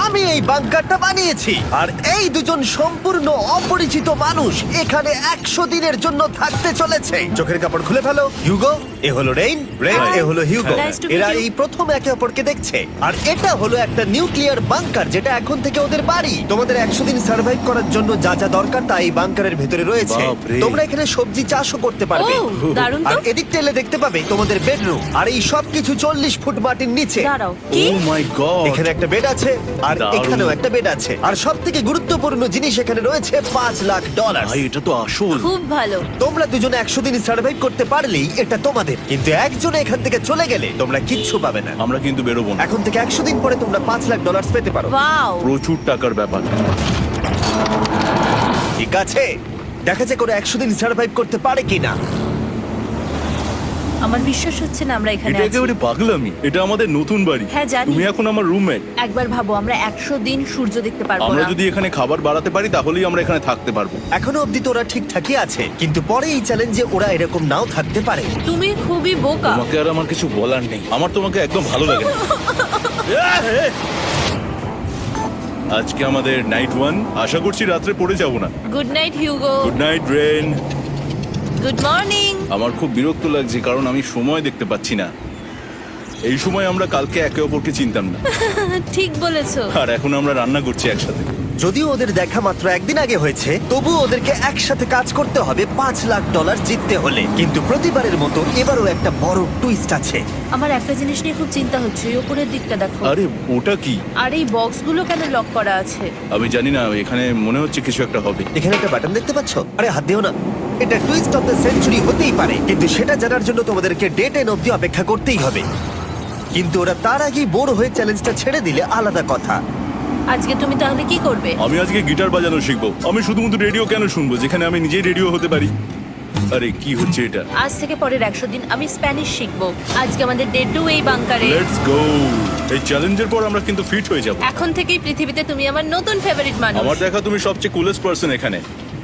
আমি এই বাংকারটা বানিয়েছি আর এই দুজন সম্পূর্ণ অপরিচিত মানুষ এখানে 100 দিনের জন্য থাকতে চলেছে। চোখের কাপড় খুলে ফেলো। হিউগো, এ হলো রেইন, এ হলো হিউগো। Nice to meet এরা you. এই প্রথম একে অপরকে দেখছে আর এটা হলো একটা নিউক্লিয়ার বাংকার যেটা এখন থেকে ওদের বাড়ি। তোমাদের 100 দিন সার্ভাইভ করার জন্য যা যা দরকার তা এই বাংকারের ভেতরে রয়েছে। বাপরে। তোমরা এখানে সবজি চাষও করতে পারবে। ও, দারুণ তো। আর এদিক টেলে দেখতে পাবে তোমাদের বেডরুম আর এই সব কিছু 40 ফুট মাটির নিচে। দাঁড়াও, কি? ও মাই গড, এখানে একটা বেড আছে আর দারুণ। এখানেও একটা বেড আছে আর সব থেকে গুরুত্বপূর্ণ জিনিস এখানে রয়েছে $5,00,000। ভাই এটা তো আসল। খুব ভালো। তোমরা দুজনে 100 দিন সার্ভাইভ করতে পারলেই এটা তোমাদের, কিন্তু একজন এখান থেকে চলে গেলে তোমরা কিচ্ছু পাবে না। আমরা কিন্তু বেরোবো না, এখন থেকে 100 দিন পরে তোমরা $5,00,000 পেতে পারো। ওয়াও। প্রচুর টাকার ব্যাপার। ঠিক আছে, দেখা যাক করে 100 দিন সার্ভাইভ করতে পারে কিনা। আমার বিশ্বাস হচ্ছে না আমরা এখানে এটা আছি। একেবারে পাগলামি। এটা আমাদের নতুন বাড়ি। হ্যাঁ, জানি। তুমি এখন আমার রুমমেট। একবার ভাবো, আমরা 100 দিন সূর্য দেখতে পারবো আমরা না। যদি এখানে খাবার বাড়াতে পারি তাহলেই আমরা এখানে থাকতে পারবো। এখনো অব্দি তো ওরা ঠিকঠাকই আছে, কিন্তু পরে এই চ্যালেঞ্জে ওরা এরকম নাও থাকতে পারে। তুমি খুবই বোকা। তোমাকে আর আমার কিছু বলার নেই, আমার তোমাকে একদম ভালো লাগে না। আজকে আমাদের নাইট 1, আশা করছি রাত্রে পড়ে যাব না। Good night Hugo. Good night Ren. Good morning. আমার খুব বিরক্ত লাগছে কারণ আমি সময় দেখতে পাচ্ছি না। এই সময় আমরা কালকে একে অপরকে চিনতাম না, ঠিক বলেছো। আর এখন আমরা রান্না করছি একসাথে। যদিও ওদের দেখা মাত্র একদিন আগে হয়েছে, তবু ওদেরকে একসাথে কাজ করতে হবে $5,00,000 জিততে হলে। কিন্তু প্রতিবারের মতো এবারও একটা বড় টুইস্ট আছে। আমার একটা জিনিস নিয়ে খুব চিন্তা হচ্ছে, ওই উপরের দিকটা দেখো। আরে ওটা কি? আর এই বক্সগুলো কেন লক করা আছে? আমি জানি না, এখানে মনে হচ্ছে কিছু একটা হবে। এখানে একটা বাটন দেখতে পাচ্ছ? আরে হাত দিও না। এটা টুইস্ট অফ দ্য সেঞ্চুরি হতেই পারে, কিন্তু সেটা জানার জন্য তোমাদেরকে ডে 10 অব্দি অপেক্ষা করতেই হবে। কিন্তু ওরা তার আগেই বোর হয়ে চ্যালেঞ্জটা ছেড়ে দিলে আলাদা কথা। আজকে তুমি তাহলে কি করবে? আমি আজকে গিটার বাজানো শিখবো। আমি শুধুমাত্র রেডিও কেন শুনবো যেখানে আমি নিজেই রেডিও হতে পারি? আরে কি হচ্ছে এটা? আজ থেকে পরের 100 দিন আমি স্প্যানিশ শিখবো। আজকে আমাদের ডে 2 এই বাংকারে। Let's go. এই চ্যালেঞ্জের পর আমরা কিন্তু ফিট হয়ে যাব। এখন থেকেই পৃথিবীতে তুমি আমার নতুন ফেভারিট মানুষ। আমার দেখা তুমি সবচেয়ে কুলেস্ট পারসন এখানে।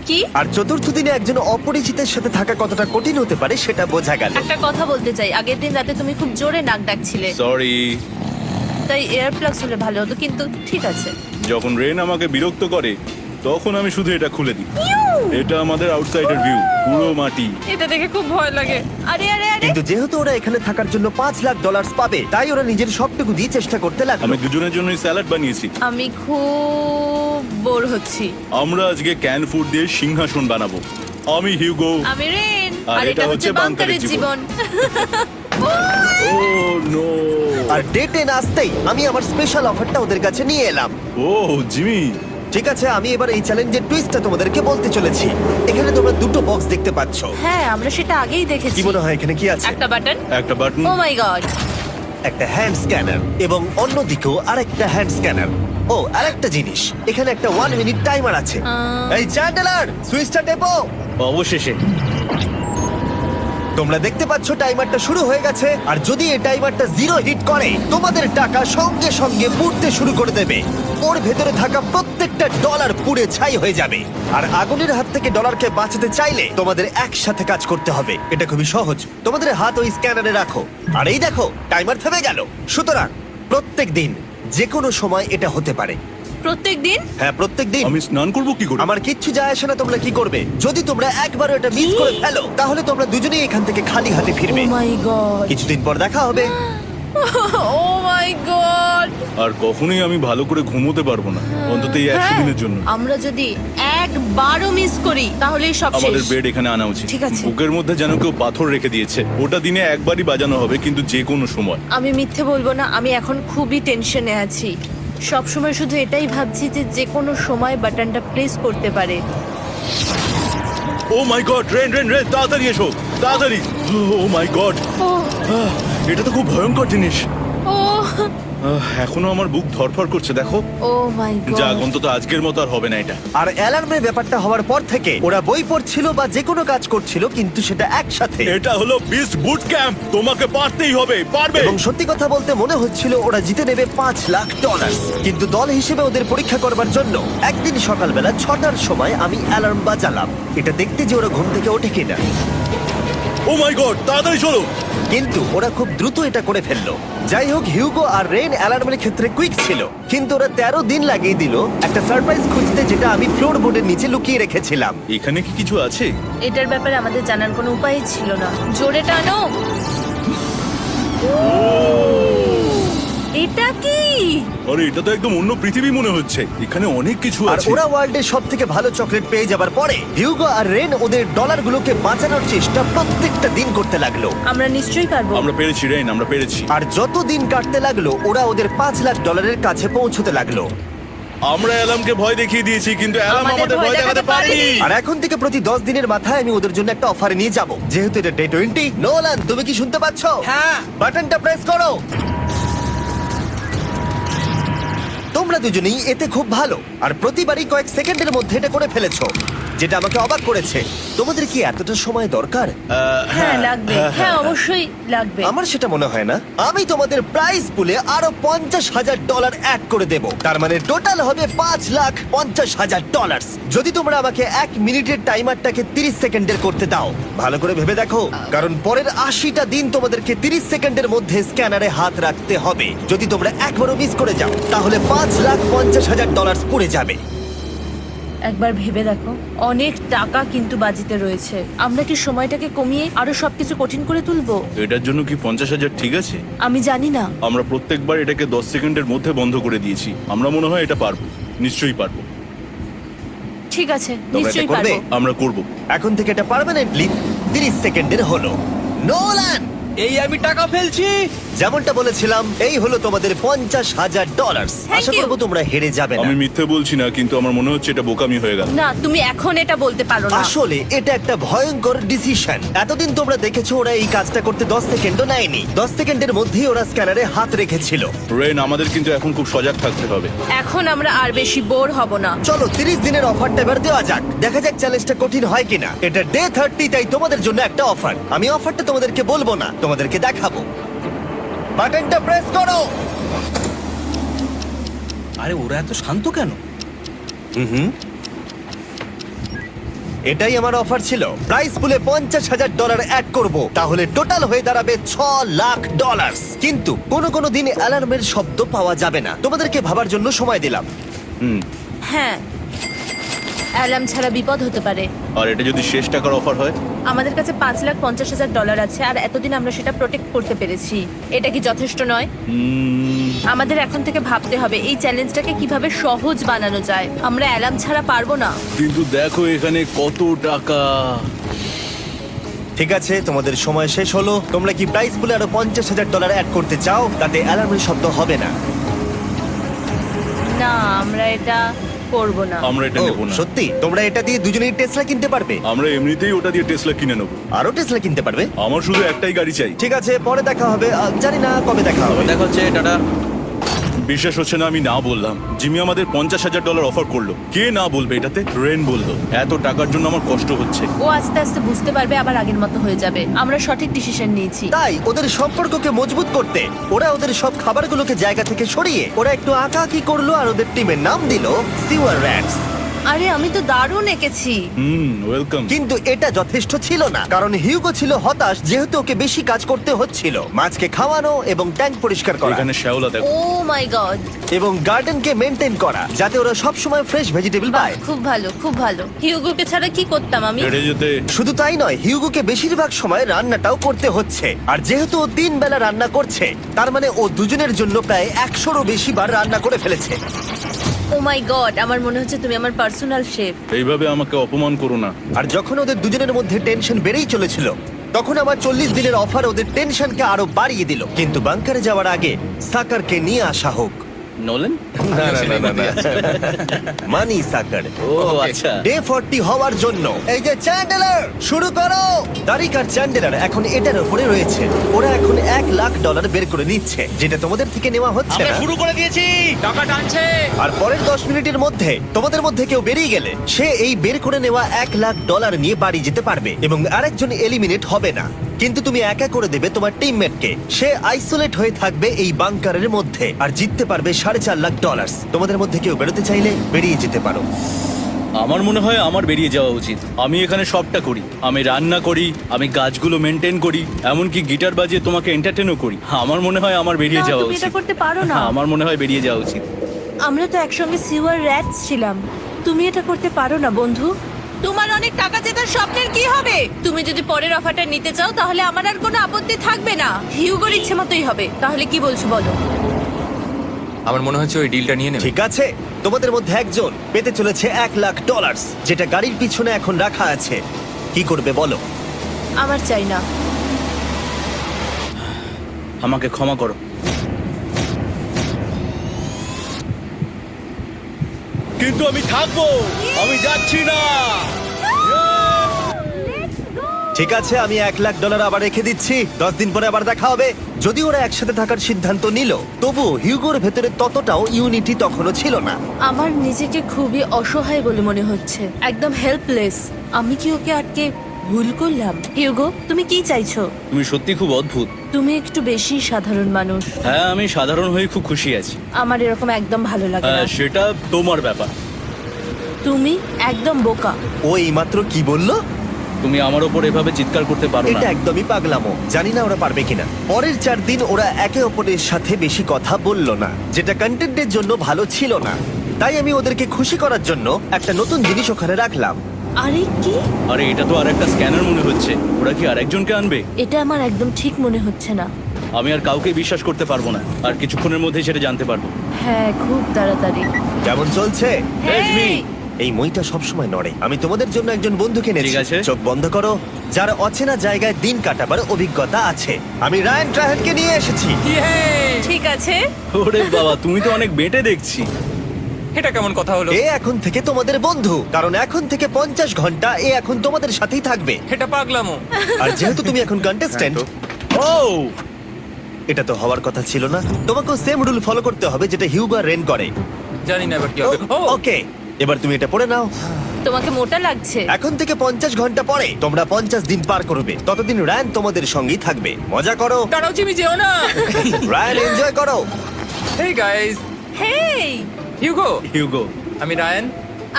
কি? আর চতুর্থ দিনে একজন অপরিচিতের সাথে থাকা কতটা কঠিন হতে পারে সেটা বোঝা গেল। একটা কথা বলতে চাই, আগের দিন রাতে তুমি খুব জোরে নাক ডাকছিলে, সরি। তাই এয়ার প্লাগস হলে ভালো হতো, কিন্তু ঠিক আছে। যখন রেন আমাকে বিরক্ত করে তখন আমি শুধু এটা খুলে দিই। এটা আমাদের আউটসাইডার ভিউ, পুরো মাটি। এটা দেখে খুব ভয় লাগে। আরে আরে আরে, কিন্তু যেহেতু ওরা এখানে থাকার জন্য $5,00,000 পাবে, তাই ওরা নিজের সবটুকু দিয়ে চেষ্টা করতে লাগলো। আমি দুজনের জন্যই স্যালাড বানিয়েছি। আমি খুব বোর হচ্ছি। আমরা আজকে ক্যান ফুড দিয়ে সিংহাসন বানাবো। আমি হিউগো। আমি রেন, আর আর এটা হচ্ছে বাংকারের জীবন। ও নো। আর ডে 10 আসতেই আমি আমার স্পেশাল অফারটা ওদের কাছে নিয়ে এলাম। ও জিমি। ঠিক আছে, আমি এবার এই চ্যালেঞ্জের টুইস্টটা তোমাদেরকে বলতে চলেছি। এখানে তোমরা দুটো বক্স দেখতে পাচ্ছ। হ্যাঁ, আমরা সেটা আগেই দেখেছি। কি মনে হয় এখানে কি আছে? একটা বাটন। একটা বাটন। O my god. একটা হ্যান্ড স্ক্যানার এবং অন্যদিকেও আরেকটা হ্যান্ড স্ক্যানার। ও, আরেকটা জিনিস, এখানে একটা 1 মিনিট টাইমার আছে। এই চ্যান্ডেলার, সুইচটা টেপো। অবশেষে। তোমরা দেখতে পাচ্ছ টাইমারটা শুরু হয়ে গেছে, আর যদি এই টাইমারটা 0 হিট করে তোমাদের টাকা সঙ্গে সঙ্গে পুড়তে শুরু করে দেবে। ওর ভেতরে থাকা প্রত্যেকটা ডলার পুড়ে ছাই হয়ে যাবে। আর আগুনের হাত থেকে ডলারকে বাঁচাতে চাইলে তোমাদের একসাথে কাজ করতে হবে। এটা খুবই সহজ। তোমাদের হাত ওই স্ক্যানারে রাখো, আর এই দেখো টাইমার থেমে গেল। সুতরাং প্রত্যেক দিন যে কোনো সময় এটা হতে পারে। প্রত্যেক দিন? হ্যাঁ, প্রত্যেক দিন। আমি স্নান করব কি করে? আমার কিচ্ছু যায় আসে না তোমরা কি করবে। যদি তোমরা একবারও এটা মিস করে ফেলো তাহলে তোমরা দুজনেই এখান থেকে খালি হাতে ও ফিরবে। মাই গড। কিছুদিন পর দেখা হবে। ও মাই গড। আর কখনোই আমি ভালো করে ঘুমোতে পারবো না, অন্তত এই 100 দিনের জন্য। আমরা যদি একবারও মিস করি তাহলে সব আমাদের শেষ। বেড এখানে আনা উচিত। ঠিক আছে। বুকের মধ্যে যেন কেউ পাথর রেখে দিয়েছে। ওটা দিনে একবারই বাজানো হবে, কিন্তু যে কোনো সময়। আমি মিথ্যে বলবো না, আমি এখন খুবই টেনশনে আছি। সব সময় শুধু এটাই ভাবছি যে যে কোনো সময় বাটনটা প্রেস করতে পারে। ও my god, rain rain rain, তাড়াতাড়ি এসো, তাড়াতাড়ি। ও মাই গড, ও এটা তো খুব ভয়ঙ্কর জিনিস। ও এখনো আমার বুক ধরফর করছে, দেখো। ও মাই যাক, গড। অন্তত আজকের মতো আর হবে না এটা। আর অ্যালার্মের ব্যাপারটা হওয়ার পর থেকে ওরা বই পড়ছিল বা যে কোনো কাজ করছিল, কিন্তু সেটা একসাথে। এটা হলো বিস্ট বুট ক্যাম্প, তোমাকে পারতেই হবে, পারবে। এবং সত্যি কথা বলতে মনে হচ্ছিল ওরা জিতে নেবে $5,00,000। কিন্তু দল হিসেবে ওদের পরীক্ষা করবার জন্য একদিন সকালবেলা 6টার সময় আমি অ্যালার্ম বাজালাম, এটা দেখতে যে ওরা ঘুম থেকে ওঠে কিনা। ও মাই গড, তাড়াতাড়ি চলো। কিন্তু ওরা খুব দ্রুত এটা করে ফেললো। যাই হোক, হিউগো আর রেন অ্যালার্মের ক্ষেত্রে কুইক ছিল, কিন্তু ওরা 13 দিন লাগিয়ে দিল একটা সারপ্রাইজ খুঁজতে, যেটা আমি ফ্লোর বোর্ডের নিচে লুকিয়ে রেখেছিলাম। এখানে কি কিছু আছে? এটার ব্যাপারে আমাদের জানার কোনো উপায় ছিল না। জোরে টানো। এটা কি? আরে এটা তো একদম অন্য পৃথিবী মনে হচ্ছে, এখানে অনেক কিছু আর আছে। ওরা ওয়ার্ল্ডের সব থেকে ভালো চকলেট পেয়ে যাবার পরে হিউগো আর রেন ওদের ডলারগুলোকে বাঁচানোর চেষ্টা প্রত্যেকটা দিন করতে লাগলো। আমরা নিশ্চয়ই পারবো। আমরা পেরেছি রেন, আমরা পেরেছি। আর যত দিন কাটতে লাগলো ওরা ওদের $5,00,000 কাছে পৌঁছতে লাগলো। আমরা অ্যালামকে ভয় দেখিয়ে দিয়েছি, কিন্তু অ্যালাম আমাদের ভয় দেখাতে পারেনি। আর এখন থেকে প্রতি 10 দিনের মাথায় আমি ওদের জন্য একটা অফারে নিয়ে যাব, যেহেতু এটা ডে 20। নোলান, তুমি কি শুনতে পাচ্ছ? হ্যাঁ। বাটনটা প্রেস করো। তোমরা দুজনেই এতে খুব ভালো, আর প্রতিবারই কয়েক সেকেন্ডের মধ্যে এটা করে ফেলেছো, যেটা আমাকে অবাক করেছে। তোমাদের কি এতটা সময় দরকার? হ্যাঁ লাগবে, হ্যাঁ অবশ্যই লাগবে। আমার সেটা মনে হয় না। আমি তোমাদের প্রাইস পুলে আরো $50,000 অ্যাড করে দেব, তার মানে টোটাল হবে $5,50,000। যদি তোমরা আমাকে 1 মিনিটের টাইমারটাকে 30 সেকেন্ডের করতে দাও। ভালো করে ভেবে দেখো, কারণ পরের 80টা দিন তোমাদেরকে 30 সেকেন্ডের মধ্যে স্ক্যানারে হাত রাখতে হবে। যদি তোমরা একবারও মিস করে যাও, তাহলে $5,50,000 পুড়ে যাবে। একবার ভেবে দেখো, অনেক টাকা কিন্তু বাজিতে রয়েছে। আমরা কি সময়টাকে কমিয়ে আরো সবকিছু কঠিন করে তুলবো? এটার জন্য কি 50,000 ঠিক আছে? আমি জানি না। আমরা প্রত্যেকবার এটাকে 10 সেকেন্ডের মধ্যে বন্ধ করে দিয়েছি। আমরা মনে হয় এটা পারবো, নিশ্চয়ই পারবো। ঠিক আছে, এটা নিশ্চয়ই করবে? পারবো। আমরা করব। এখন থেকে এটা পার্মানেন্টলি 30 সেকেন্ডের হলো। নোলান, এই আমি টাকা ফেলছি। যেমনটা বলেছিলাম, এই হলো তোমাদের $50,000। Thank Asha you. করবো তোমরা হেরে যাবে না। আমি মিথ্যে বলছি না, কিন্তু আমার মনে হচ্ছে এটা বোকামি হয়ে গেল। না, তুমি এখন এটা বলতে পারো না। আসলে এটা একটা ভয়ঙ্কর ডিসিশন। এতদিন তোমরা দেখেছো ওরা এই কাজটা করতে 10 সেকেন্ডও নেয়নি। 10 সেকেন্ডের মধ্যেই ওরা স্ক্যানারে হাত রেখেছিল। রেন, আমাদের কিন্তু এখন খুব সজাগ থাকতে হবে। এখন আমরা আর বেশি বোর হব না। চলো 30 দিনের অফারটা এবার দেওয়া যাক, দেখা যাক চ্যালেঞ্জটা কঠিন হয় কিনা। এটা ডে 30, তাই তোমাদের জন্য একটা অফার। আমি অফারটা তোমাদেরকে বলবো না, তোমাদেরকে দেখাবো। বাটনটা প্রেস করো। আরে ওরা এত শান্ত কেন? এটাই আমার অফার ছিল। প্রাইস পুলে $50,000 অ্যাড করব, তাহলে টোটাল হয়ে দাঁড়াবে $6,00,000। কিন্তু কোনো দিন অ্যালার্মের শব্দ পাওয়া যাবে না। তোমাদেরকে ভাবার জন্য সময় দিলাম। হ্যাঁ, অ্যালার্ম ছাড়া বিপদ হতে পারে। আর এটা যদি শেষ টাকার অফার হয়? আমাদের কাছে $5,50,000 আছে, আর এতদিন আমরা সেটা প্রোটেক্ট করতে পেরেছি। এটা কি যথেষ্ট নয়? আমাদের এখন থেকে ভাবতে হবে এই চ্যালেঞ্জটাকে কিভাবে সহজ বানানো যায়। আমরা অ্যালার্ম ছাড়া পারবো না। কিন্তু দেখো এখানে কত টাকা। ঠিক আছে, তোমাদের সময় শেষ হলো। তোমরা কি প্রাইস পুলে আরো $50,000 অ্যাড করতে চাও? তাতে অ্যালার্মের শব্দ হবে না। না, আমরা এটা করব না। আমরা এটা ও, নেব না। সত্যি? তোমরা এটা দিয়ে দুজনেই টেসলা কিনতে পারবে? আমরা এমনিতেই ওটা দিয়ে টেসলা কিনে নেবো। আরো টেসলা কিনতে পারবে? আমার শুধু একটাই গাড়ি চাই। ঠিক আছে, পরে দেখা হবে। জানি না কবে দেখা হবে। দেখা হচ্ছে, টাটা। বিশ্বাস হচ্ছে না আমি না বললাম। জিমি আমাদের $50,000 অফার করলো। কে না বলবে এটাতে? রেন বললো। এত টাকার জন্য আমার কষ্ট হচ্ছে। ও আস্তে আস্তে বুঝতে পারবে, আবার আগের মতো হয়ে যাবে। আমরা সঠিক ডিসিশন নিয়েছি। তাই ওদের সম্পর্ককে মজবুত করতে ওরা ওদের সব খাবারগুলোকে জায়গা থেকে সরিয়ে ওরা একটু আঁকাআঁকি করলো, আর ওদের টিমের নাম দিল সিওয়ার র্যাটস। আরে আমি তো দারুণ এঁকেছি। ওয়েলকাম। কিন্তু এটা যথেষ্ট ছিল না, কারণ হিউগো ছিল হতাশ, যেহেতু ওকে বেশি কাজ করতে হচ্ছিল। মাছকে খাওয়ানো এবং ট্যাঙ্ক পরিষ্কার করা এখানে শ্যাওলা দেখো। ও মাই গড, এবং গার্ডেনকে মেনটেন করা, যাতে ওরা সব সময় ফ্রেশ ভেজিটেবল পায়। খুব ভালো, খুব ভালো। হিউগোকে ছাড়া কি করতাম আমি? হেরে যেতে। শুধু তাই নয়, হিউগোকে বেশিরভাগ সময় রান্নাটাও করতে হচ্ছে। আর যেহেতু ও 3 বেলা রান্না করছে, তার মানে ও দুজনের জন্য প্রায় 100রও বেশি বার রান্না করে ফেলেছে। ও মাই গড, আমার মনে হচ্ছে তুমি আমার পার্সোনাল শেফ। এইভাবে আমাকে অপমান করো না। আর যখন ওদের দুজনের মধ্যে টেনশন বেড়েই চলেছিল, তখন আমার 40 দিনের অফার ওদের টেনশনকে আরো বাড়িয়ে দিল। কিন্তু বাংকারে যাওয়ার আগে সাকারকে নিয়ে আসা হোক। নোলেন? মানি সাকার। ও আচ্ছা। ডে 40 হওয়ার জন্য এই যে চ্যান্ডেলার শুরু করো। তারিক আর চ্যান্ডেলার এখন এটার উপরে রয়েছে। ওরা এখন $1,00,000 বের করে নিচ্ছে, যেটা তোমাদের থেকে নেওয়া হচ্ছে আমরা না। শুরু করে দিয়েছি, টাকা টানছে। আর পরের 10 মিনিটের মধ্যে তোমাদের মধ্যে কেউ বেরিয়ে গেলে সে এই বের করে নেওয়া $1,00,000 নিয়ে বাড়ি যেতে পারবে, এবং আরেকজন এলিমিনেট হবে না। কিন্তু তুমি একা করে দেবে তোমার টিমমেটকে। সে আইসোলেট হয়ে থাকবে এই বাংকারের মধ্যে আর জিততে পারবে $4.5 লাখ। তোমাদের মধ্যে কেউ বেরোতে চাইলে বেরিয়ে যেতে পারো। আমার মনে হয় আমার বেরিয়ে যাওয়া উচিত। আমি এখানে সবটা করি, আমি রান্না করি, আমি গাছগুলো মেনটেন করি, এমনকি গিটার বাজিয়ে তোমাকে এন্টারটেনও করি। আমার মনে হয় আমার বেরিয়ে না, যাওয়া তুমি উচিত। এটা করতে পারো না। আমার মনে হয় বেরিয়ে যাওয়া উচিত। আমরা তো একসঙ্গে সিওয়ার র্যাটস ছিলাম। তুমি এটা করতে পারো না বন্ধু। তোমার অনেক টাকা জেতার স্বপ্নের কি হবে? তুমি যদি পরের অফারটা নিতে চাও তাহলে আমার আর কোনো আপত্তি থাকবে না। হিউগোর ইচ্ছে মতোই হবে। তাহলে কি বলছো বলো? আমার মনে হচ্ছে ওই ডিলটা নিয়ে নেবে। ঠিক আছে, তোমাদের মধ্যে একজন পেতে চলেছে $1,00,000, যেটা গাড়ির পিছনে এখন রাখা আছে। কি করবে বলো? আমার চাই না। আমাকে ক্ষমা করো। কিন্তু আমি থাকবো, আমি যাচ্ছি না। ঠিক আছে, আমি $1,00,000 আবার রেখে দিচ্ছি। 10 দিন পরে আবার দেখা হবে। যদি ওরা একসাথে থাকার সিদ্ধান্ত নিল, তবু হিউগোর ভেতরে ততটাও ইউনিটি তখনও ছিল না। আমার নিজেকে খুবই অসহায় বলে মনে হচ্ছে, একদম হেল্পলেস। আমি কি ওকে আটকে ভুল করলাম? হিউগো, তুমি কি চাইছো? তুমি সত্যি খুব অদ্ভুত। তুমি একটু বেশি সাধারণ মানুষ। হ্যাঁ, আমি সাধারণ হয়ে খুব খুশি আছি। আমার এরকম একদম ভালো লাগে না। সেটা তোমার ব্যাপার। তুমি একদম বোকা। ও এইমাত্র কি বললো? তুমি আমার ওপর এভাবে চিৎকার করতে পারো এটা না। একদমই পাগলামো। জানি না ওরা পারবে কিনা। পরের 4 দিন ওরা একে অপরের সাথে বেশি কথা বলল না, যেটা কন্টেন্টের জন্য ভালো ছিল না। তাই আমি ওদেরকে খুশি করার জন্য একটা নতুন জিনিস ওখানে রাখলাম। আরে কি? আরে এটা তো আর একটা স্ক্যানার মনে হচ্ছে। ওরা কি আরেকজনকে আনবে? এটা আমার একদম ঠিক মনে হচ্ছে না। আমি আর কাউকে বিশ্বাস করতে পারবো না। আর কিছুক্ষণের মধ্যেই সেটা জানতে পারবো। হ্যাঁ, খুব তাড়াতাড়ি। কেমন চলছে? রেজমি। এই মইটা সবসময় নড়ে। আমি তোমাদের জন্য একজন বন্ধুকে এনেছি। ঠিক আছে। চোখ বন্ধ করো। যার অচেনা জায়গায় দিন কাটাবার অভিজ্ঞতা আছে। আমি রায়ান ট্রাহেনকে নিয়ে এসেছি। ঠিক আছে। ওরে বাবা, তুমি তো অনেক বেটে দেখছি। এটা কেমন কথা হলো? এ এখন থেকে তোমাদের বন্ধু, কারণ এখন থেকে 50 ঘন্টা এ এখন তোমাদের সাথেই থাকবে। এটা পাগলামো। আর যেহেতু তুমি এখন কন্টেস্ট্যান্ট, ও এটা তো হওয়ার কথা ছিল না। তোমাকেও সেম রুল ফলো করতে হবে যেটা হিউগো আর রেন করে। জানি না এবার কি হবে। ও ওকে, এবার তুমি এটা পড়ে নাও। তোমাকে মোটা লাগছে। এখন থেকে 50 ঘন্টা পরে তোমরা 50 দিন পার করবে। ততদিন রায়ান তোমাদের সঙ্গেই থাকবে। মজা করো, দাঁড়াও জিমি, যেও না। রায়ান এনজয় করো। হেই গাইস, হেই, হিউগো। হিউগো। আমি রায়ান।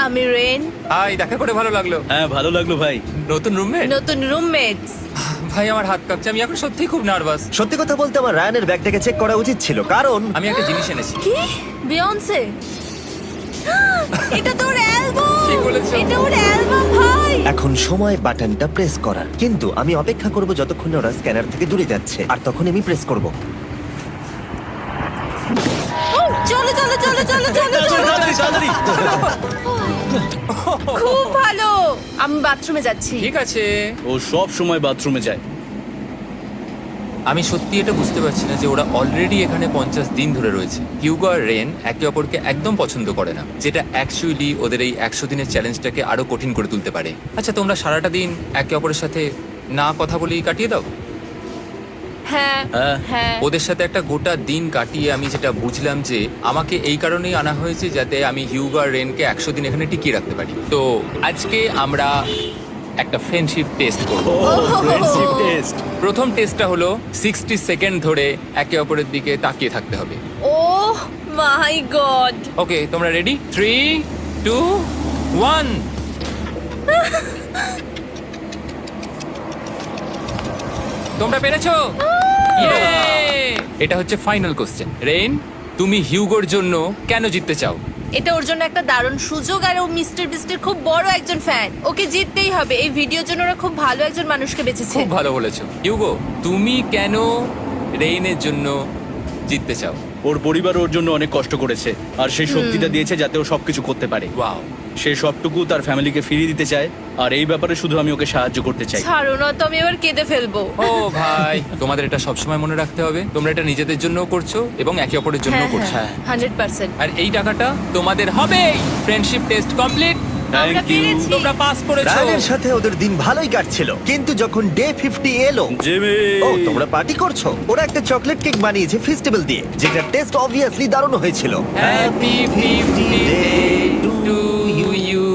আমি রেন। হাই, দেখা করে ভালো লাগলো। হ্যাঁ, ভালো লাগলো ভাই। নতুন রুমমেট। নতুন রুমমেটস। ভাই আমার হাত কাঁপছে, আমি এখন সত্যিই খুব নার্ভাস। সত্যি কথা বলতে আমার রায়ানের ব্যাগটাকে চেক করা উচিত ছিল, কারণ আমি একটা জিনিস এনেছি। কি? বিয়ন্সে? এটা তো ওর অ্যালবাম। ঠিক বলেছো। এটা ওর অ্যালবাম ভাই। এখন সময় বাটনটা প্রেস করার। কিন্তু আমি অপেক্ষা করব যতক্ষণ না ওরা স্ক্যানার থেকে দূরে যাচ্ছে, আর তখন আমি প্রেস করব। ও, চলো চলো চলো চলো চলো চলো। তাড়াতাড়ি। খুব ভালো। আমি বাথরুমে যাচ্ছি। ঠিক আছে। ও সব সময় বাথরুমে যায়। আমি সত্যি এটা বুঝতে পারছি না যে ওরা অলরেডি এখানে 50 দিন ধরে রয়েছে। হিউগো আর রেন একে অপরকে একদম পছন্দ করে না, যেটা অ্যাকচুয়ালি ওদের এই 100 দিনের চ্যালেঞ্জটাকে আরো কঠিন করে তুলতে পারে। আচ্ছা, তোমরা সারাটা দিন একে অপরের সাথে না কথা বলেই কাটিয়ে দাও? হ্যাঁ হ্যাঁ। হ্যাঁ। ওদের সাথে একটা গোটা দিন কাটিয়ে আমি যেটা বুঝলাম যে আমাকে এই কারণেই আনা হয়েছে যাতে আমি হিউগো আর রেনকে 100 দিন এখানে টিকিয়ে রাখতে পারি। তো আজকে আমরা একটা ফ্রেন্ডশিপ টেস্ট করব। Friendship test. প্রথম টেস্টটা হলো 60 সেকেন্ড ধরে একে অপরের দিকে তাকিয়ে থাকতে হবে। ওহ মাই গড। ওকে, তোমরা রেডি? 3, 2, 1। তোমরা পেরেছো? Yay! এটা হচ্ছে ফাইনাল কোশ্চেন। রেইন, তুমি হিউগোর জন্য কেন জিততে চাও? এটা ওর জন্য একটা দারুণ সুযোগ, আর ও মিস্টার বিস্টের খুব বড় একজন ফ্যান। ওকে জিততেই হবে। এই ভিডিওর জন্য ওরা খুব ভালো একজন মানুষকে বেঁচেছে। খুব ভালো বলেছো। হিউগো, তুমি কেন রেইনের জন্য জিততে চাও? ওর পরিবার ওর জন্য অনেক কষ্ট করেছে, আর সেই শক্তিটা দিয়েছে যাতে ও সবকিছু করতে পারে। ওয়াও। সে সবটুকু তার ফ্যামিলিকে ফিরিয়ে দিতে চায়, আর এই ব্যাপারে শুধু আমি ওকে সাহায্য করতে চাই। ছাড়ো না তো, আমি এবার কেঁদে ফেলবো। ও ভাই, তোমাদের এটা সবসময় মনে রাখতে হবে। তোমরা এটা নিজেদের জন্যও করছো এবং একে অপরের জন্যও করছো। হ্যাঁ 100%। আর এই টাকাটা তোমাদের হবে। Friendship test complete. আমরা Thank you. পেরেছি। তোমরা পাস করেছো। রায়ানের সাথে ওদের দিন ভালোই কাটছিল, কিন্তু যখন ডে 50 এলো, জিমি। ও তোমরা পার্টি করছো। ওরা একটা চকলেট কেক বানিয়েছে ফেস্টিভ্যাল দিয়ে, যেটা টেস্ট অবভিয়াসলি দারুণ হয়েছিল। Happy 50 day to you.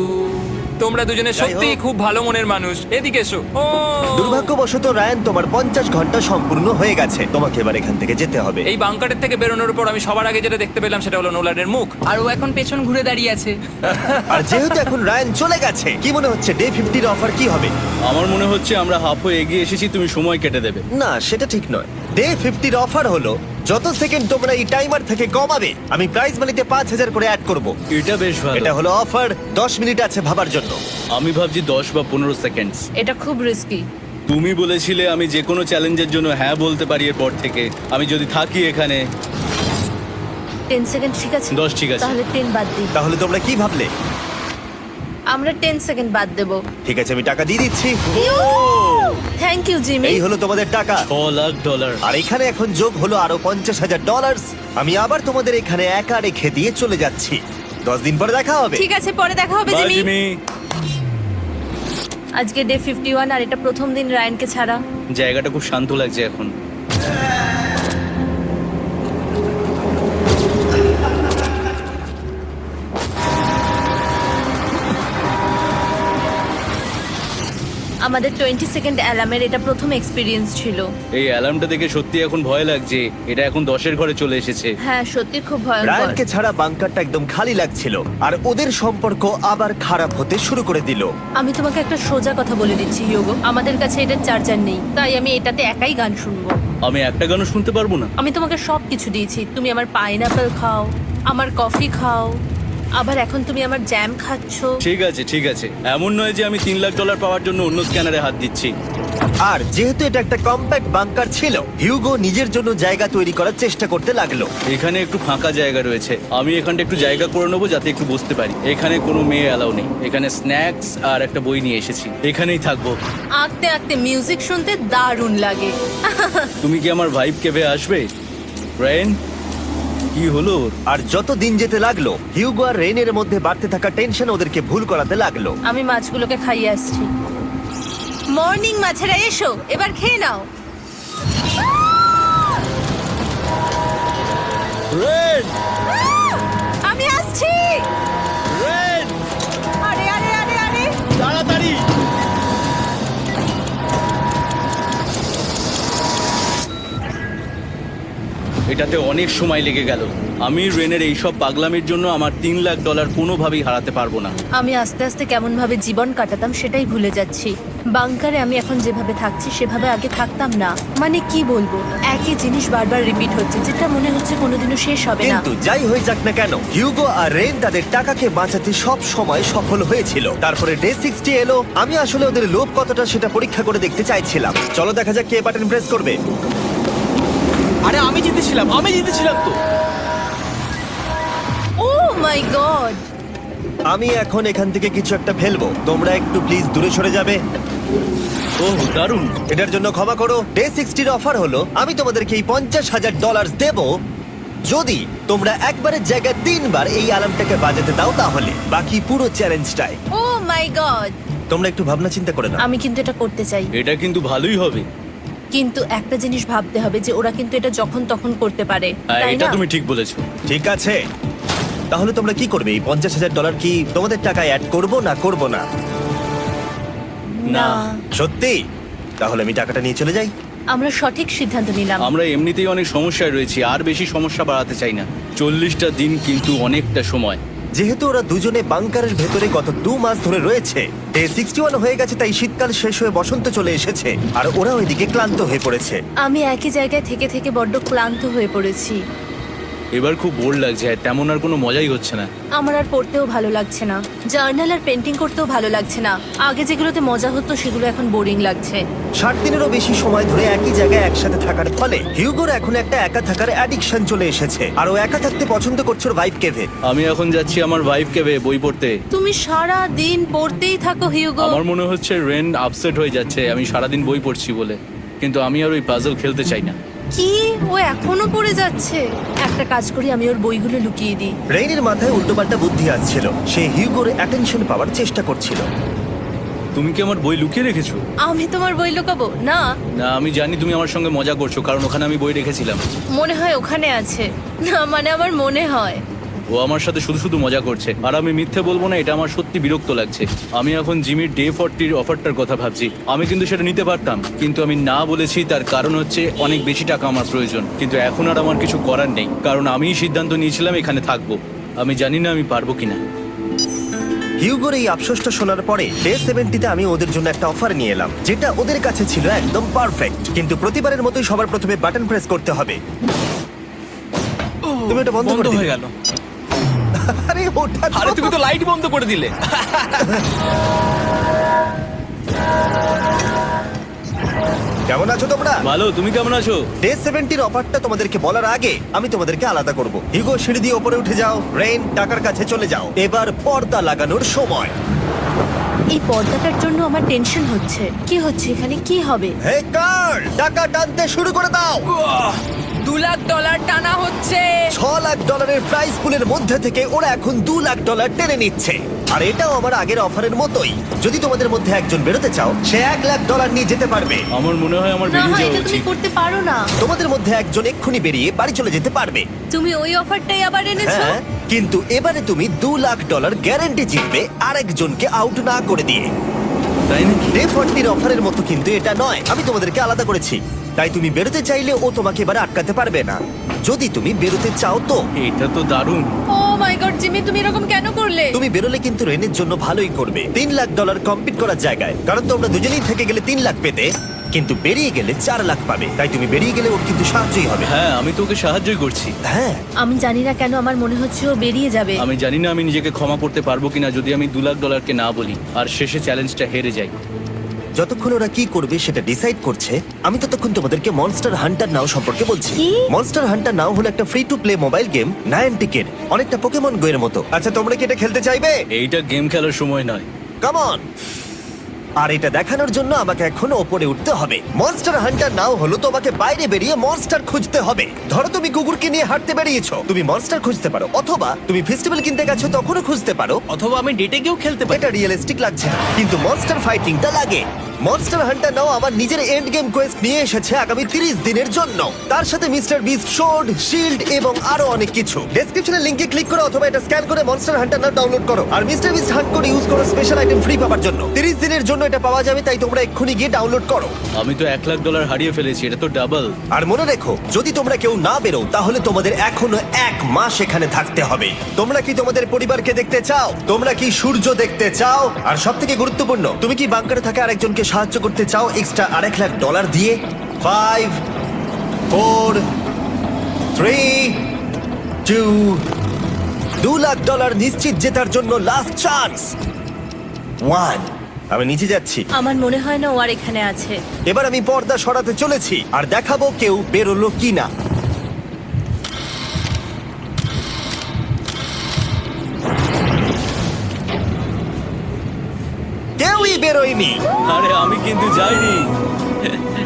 তোমরা দুজনে যাই সত্যিই হোক। খুব ভালো মনের মানুষ, এদিকে এসো। ও দুর্ভাগ্যবশত রায়ান, তোমার 50 ঘন্টা সম্পূর্ণ হয়ে গেছে। তোমাকে এবার এখান থেকে যেতে হবে। এই বাংকারের থেকে বেরোনোর পর আমি সবার আগে যেটা দেখতে পেলাম সেটা হলো নোলানের মুখ। আর ও এখন পেছন ঘুরে দাঁড়িয়ে আছে। আর যেহেতু এখন রায়ান চলে গেছে, কি মনে হচ্ছে ডে 50 এর অফার কি হবে? আমার মনে হচ্ছে আমরা হাফ হয়ে এগিয়ে এসেছি, তুমি সময় কেটে দেবে। না, সেটা ঠিক নয়। ডে 50 এর অফার হলো যত সেকেন্ড তোমরা এই টাইমার থেকে কমাবে, আমি প্রাইজ মানিতে 5000 করে অ্যাড করব। এটা বেশ ভালো। এটা হলো অফার। 10 মিনিট আছে ভাবার জন্য। আমি ভাবছি 10 বা 15 সেকেন্ডস। এটা খুব রিস্কি। তুমি বলেছিলে আমি যে কোনো চ্যালেঞ্জের জন্য হ্যাঁ বলতে পারি এরপর থেকে। আমি যদি থাকি এখানে 10 সেকেন্ড ঠিক আছে? 10 ঠিক আছে। তাহলে 10 বাদ দিই। তাহলে তোমরা কি ভাবলে? আমরা 10 সেকেন্ড বাদ দেব। ঠিক আছে, আমি টাকা দিয়ে দিচ্ছি। Thank you Jimmy. এই হলো তোমাদের টাকা। $6,00,000। আর এখানে এখন যোগ হলো আরো $50,000। আমি আবার তোমাদের এখানে একা রেখে দিয়ে চলে যাচ্ছি। 10 দিন পরে দেখা হবে। ঠিক আছে, পরে দেখা হবে বাই জিমি। জিমি। আজকে ডে 51 আর এটা প্রথম দিন রায়ানকে ছাড়া। জায়গাটা খুব শান্ত লাগছে এখন। আমাদের 20 সেকেন্ড অ্যালার্মের এটা প্রথম এক্সপিরিয়েন্স ছিল। এই অ্যালার্মটা দেখে সত্যি এখন ভয় লাগছে। এটা এখন 10-এর ঘরে চলে এসেছে। হ্যাঁ, সত্যি খুব ভয়ঙ্কর। রায়ানকে ছাড়া বাংকারটা একদম খালি লাগছিল, আর ওদের সম্পর্ক আবার খারাপ হতে শুরু করে দিল। আমি তোমাকে একটা সোজা কথা বলে দিচ্ছি হিউগো, আমাদের কাছে এটার চার্জার নেই, তাই আমি এটাতে একাই গান শুনবো। আমি একটা গানও শুনতে পারবো না। আমি তোমাকে সব কিছু দিয়েছি, তুমি আমার পাইনাপেল খাও, আমার কফি খাও, আবার এখন তুমি আমার জ্যাম খাচ্ছো। ঠিক আছে ঠিক আছে, এমন নয় যে আমি $3,00,000 পাওয়ার জন্য অন্য স্ক্যানারে হাত দিচ্ছি। আর যেহেতু এটা একটা কম্প্যাক্ট বাংকার ছিল, হিউগো নিজের জন্য জায়গা তৈরি করার চেষ্টা করতে লাগলো। এখানে একটু ফাঁকা জায়গা রয়েছে, আমি এখানটা একটু জায়গা করে নেবো যাতে একটু বসতে পারি। এখানে কোনো মেয়ে অ্যালাউ নেই। এখানে স্ন্যাক্স আর একটা বই নিয়ে এসেছি, এখানেই থাকবো। আঁকতে আঁকতে মিউজিক শুনতে দারুণ লাগে। তুমি কি আমার ভাইব কেভে আসবে? রেন, কি হলো ওর? আর যত দিন যেতে লাগলো, হিউগো আর রেনের মধ্যে বাড়তে থাকা টেনশন ওদেরকে ভুল করাতে লাগলো। আমি মাছগুলোকে খাইয়ে আসছি। মর্নিং মাছেরা, এসো এবার খেয়ে নাও। রেন, আমি আসছি। রেন, আরে আরে আরে আরে, তাড়াতাড়ি। এটাতে অনেক সময় লেগে গেল। আমি রেনের এইসব পাগলামির জন্য আমার $3,00,000 কোনোভাবেই হারাতে পারবো না। আমি আস্তে আস্তে কেমন ভাবে জীবন কাটাতাম সেটাই ভুলে যাচ্ছি। বাংকারে আমি এখন যেভাবে থাকছি সেভাবে আগে থাকতাম না। মানে কি বলবো, একই জিনিস বারবার রিপিট হচ্ছে, যেটা মনে হচ্ছে কোনোদিনও শেষ হবে না। কিন্তু যাই হয়ে যাক না কেন, হিউগো আর রেন তাদের টাকাকে বাঁচাতে সব সময় সফল হয়েছিল। তারপরে ডে 60 এলো। আমি আসলে ওদের লোভ কতটা সেটা পরীক্ষা করে দেখতে চাইছিলাম। চলো দেখা যাক কে বাটন প্রেস করবে। আরে আমি জিতেছিলাম তো। ও মাই গড! আমি এখন এখান থেকে কিছু একটা ফেলবো। তোমরা একটু প্লিজ দূরে সরে যাবে। ওহ দারুণ। এটার জন্য ক্ষমা করো। ডে 60 এর অফার হলো আমি তোমাদেরকে এই $50,000 দেব যদি তোমরা একবারের জায়গায় 3 বার এই অ্যালার্মটাকে বাজাতে দাও। তাহলে বাকি পুরো চ্যালেঞ্জটাই ও মাই গড! তোমরা একটু ভাবনা চিন্তা করে নাও। আমি কিন্তু এটা করতে চাই, এটা কিন্তু ভালোই হবে। কিন্তু একটা জিনিস ভাবতে হবে যে ওরা কিন্তু এটা যখন তখন করতে পারে, হ্যাঁ, তাই এটা না? তুমি ঠিক বলেছো। ঠিক আছে, তাহলে তোমরা কি করবে? এই $50,000 কি তোমাদের টাকায় অ্যাড করব না করব না? না, সত্যি? তাহলে আমি টাকাটা নিয়ে চলে যাই। আমরা সঠিক সিদ্ধান্ত নিলাম। আমরা এমনিতেই অনেক সমস্যায় রয়েছি, আর বেশি সমস্যা বাড়াতে চাই না। 40টা দিন কিন্তু অনেকটা সময়। যেহেতু ওরা দুজনে বাংকারের ভেতরে গত 2 মাস ধরে রয়েছে, ডে 61 হয়ে গেছে, তাই শীতকাল শেষ হয়ে বসন্ত চলে এসেছে, আর ওরা ওইদিকে ক্লান্ত হয়ে পড়েছে। আমি একই জায়গায় থেকে থেকে বড্ড ক্লান্ত হয়ে পড়েছি। এবার খুব বোর লাগছে, তেমন আর কোনো মজাই হচ্ছে না। আমার আর পড়তেও ভালো লাগছে না, জার্নাল আর পেন্টিং করতেও ভালো লাগছে না। আগে যেগুলোতে মজা হতো সেগুলো এখন বোরিং লাগছে। 60 দিনেরও বেশি সময় ধরে একই জায়গায় একসাথে থাকার ফলে হিউগোর এখন একটা একা থাকার অ্যাডিকশন চলে এসেছে, আর ও একা থাকতে পছন্দ করছে ওর ভাইব কেভে। আমি এখন যাচ্ছি আমার ওয়াইফ কেভে বই পড়তে। তুমি সারা দিন পড়তেই থাকো হিউগো। আমার মনে হচ্ছে রেন আপসেট হয়ে যাচ্ছে আমি সারাদিন বই পড়ছি বলে, কিন্তু আমি আর ওই পাজল খেলতে চাই না। কি, ও এখনো পড়ে যাচ্ছে? একটা কাজ করি, আমি ওর বইগুলো লুকিয়ে দিই। রেইনের মাথায় উল্টোপাল্টা বুদ্ধি আসছিল। সে হিউগোর অ্যাটেনশন পাওয়ার চেষ্টা করছিল। তুমি কি আমার বই লুকিয়ে রেখেছো? আমি তোমার বই লুকাবো না? না, আমি জানি তুমি আমার সঙ্গে মজা করছো, কারণ ওখানে আমি বই রেখেছিলাম। মনে হয় ওখানে আছে। না মানে আমার মনে হয়। ও আমার সাথে শুধু শুধু মজা করছে, আর আমি মিথ্যে বলবো না, এটা আমার সত্যি বিরক্ত লাগছে। আমি এখন জিমির ডে 40 অফারটার কথা ভাবছি। আমি কিন্তু সেটা নিতে পারতাম, কিন্তু আমি না বলেছি। তার কারণ হচ্ছে অনেক বেশি টাকা আমার প্রয়োজন, কিন্তু এখন আর আমার কিছু করার নেই, কারণ আমিই সিদ্ধান্ত নিয়েছিলাম এখানে থাকবো। আমি জানি না আমি পারবো কিনা। হিউগোর এই আফসোসটা শোনার পরে ডে 70-তে আমি ওদের জন্য একটা অফার নিয়ে এলাম, যেটা ওদের কাছে ছিল একদম পারফেক্ট। কিন্তু প্রতিবারের মতোই সবার প্রথমে বাটন প্রেস করতে হবে। তুমি এটা বন্ধ বন্ধ করে হয়ে দিলে। গেল। আরে ওটা তো- আরে তুমি তো লাইট বন্ধ করে দিলে। কেমন আছো তোমরা? ভালো, তুমি কেমন আছো? ডে 70-র অফারটা তোমাদেরকে বলার আগে আমি তোমাদেরকে আলাদা করব। হিগো, সিঁড়ি দিয়ে ওপরে উঠে যাও। রেইন, টাকার কাছে চলে যাও। এবার পর্দা লাগানোর সময়। এই পর্দাটার জন্য আমার টেনশন হচ্ছে। কি হচ্ছে এখানে, কি হবে? হে কার্ল, টাকা টানতে শুরু করে দাও। $2 লাখ টানা হচ্ছে। $6 লাখ প্রাইস পুলের মধ্যে থেকে ওরা এখন $2 লাখ টেনে নিচ্ছে। আর এটাও আমার আগের অফারের মতোই। যদি তোমাদের মধ্যে একজন বেরোতে চাও, সে $1 লাখ নিয়ে যেতে পারবে। আমার মনে হয় আমার না বেরিয়ে হয় যাওয়া এটা তুমি উচিত। করতে পারো না। তোমাদের মধ্যে একজন এক্ষুনি বেরিয়ে বাড়ি চলে যেতে পারবে। তুমি ওই অফারটাই আবার এনেছো। হ্যাঁ, কিন্তু এবারে তুমি $2 লাখ গ্যারান্টি জিতবে আরেকজনকে আউট না করে দিয়ে। তাই নাকি? ডে 40-র অফারের মতো কিন্তু এটা নয়। আমি তোমাদেরকে আলাদা করেছি, তাই তুমি বেরোতে চাইলে ও তোমাকে এবারে আটকাতে পারবে না। যদি তুমি বেরোতে চাও তো। এটা তো দারুণ। ও মাই গড জিমি, তুমি এরকম কেন করলে? তুমি বেরোলে কিন্তু রেনের জন্য ভালোই করবে। $3 লাখ কম্পিট করার জায়গায়, কারণ তোমরা দুজনেই থেকে গেলে 3 লাখ পেতে, কিন্তু বেরিয়ে গেলে 4 লাখ পাবে। তাই তুমি বেরিয়ে গেলে ওর কিন্তু সাহায্যই হবে। হ্যাঁ, আমি তোকে সাহায্যই করছি। হ্যাঁ, আমি জানি না কেন আমার মনে হচ্ছে ও বেরিয়ে যাবে। আমি জানি না আমি নিজেকে ক্ষমা করতে পারবো কিনা যদি আমি $2 লাখ না বলি আর শেষে চ্যালেঞ্জটা হেরে যাই। যতক্ষণ ওরা কি করবে সেটা ডিসাইড করছে, আমি ততক্ষণ তোমাদেরকে মনস্টার হান্টার নাও সম্পর্কে বলছি। কি? মনস্টার হান্টার নাও হলো একটা free to play mobile game, নায়ান্টিকের, অনেকটা পোকেমন গো এর মতো। আচ্ছা, তোমরা কি এটা খেলতে চাইবে? এইটা গেম খেলার সময় নয়। Come on. আর এটা দেখানোর জন্য আমাকে এখন ওপরে উঠতে হবে। মনস্টার হান্টার নাও হলো তোমাকে বাইরে বেরিয়ে মনস্টার খুঁজতে হবে। ধরো তুমি কুকুরকে নিয়ে হাঁটতে বেরিয়েছো, তুমি মনস্টার খুঁজতে পারো, অথবা তুমি ফেস্টিভ্যাল কিনতে গেছো তখনও খুঁজতে পারো। অথবা আমি ডেটে গিয়েও খেলতে পারি। এটা রিয়েলিস্টিক লাগছে না, কিন্তু মনস্টার ফাইটিংটা লাগে। মনস্টার হান্টার নাও আমার নিজের এন্ড গেম কোয়েস্ট নিয়ে এসেছে আগামী 30 দিনের জন্য। তার সাথে মিস্টার বিস্ট সোর্ড, শিল্ড এবং আরো অনেক কিছু। ডেসক্রিপশনের লিংকে ক্লিক করো অথবা এটা স্ক্যান করে মনস্টার হান্টার নাও ডাউনলোড করো আর মিস্টার বিস্ট হান্ট করে ইউজ করো স্পেশাল আইটেম ফ্রি পাওয়ার জন্য। 30 দিনের জন্য এটা পাওয়া যাবে, তাই তোমরা এক্ষুনি গিয়ে ডাউনলোড করো। আমি তো $1 লাখ হারিয়ে ফেলেছি, এটা তো ডাবল। আর মনে রেখো, যদি তোমরা কেউ না বেরো তাহলে তোমাদের এখনো 1 মাস এখানে থাকতে হবে। তোমরা কি তোমাদের পরিবারকে দেখতে চাও? তোমরা কি সূর্য দেখতে চাও? আর সবথেকে গুরুত্বপূর্ণ, তুমি কি বাংকারে থাকা আরেকজনকে সাহায্য করতে চাও এক্সট্রা $1 লাখ দিয়ে? 5 4 3 2 $2 লাখ নিশ্চিত জেতার জন্য লাস্ট চান্স। 1। আমি নিচে যাচ্ছি। আমার মনে হয় না ও আর এখানে আছে। এবার আমি পর্দা সরাতে চলেছি আর দেখাবো কেউ বেরোলো কিনা। কেউই বেরোয়নি। আরে আমি কিন্তু যাইনি।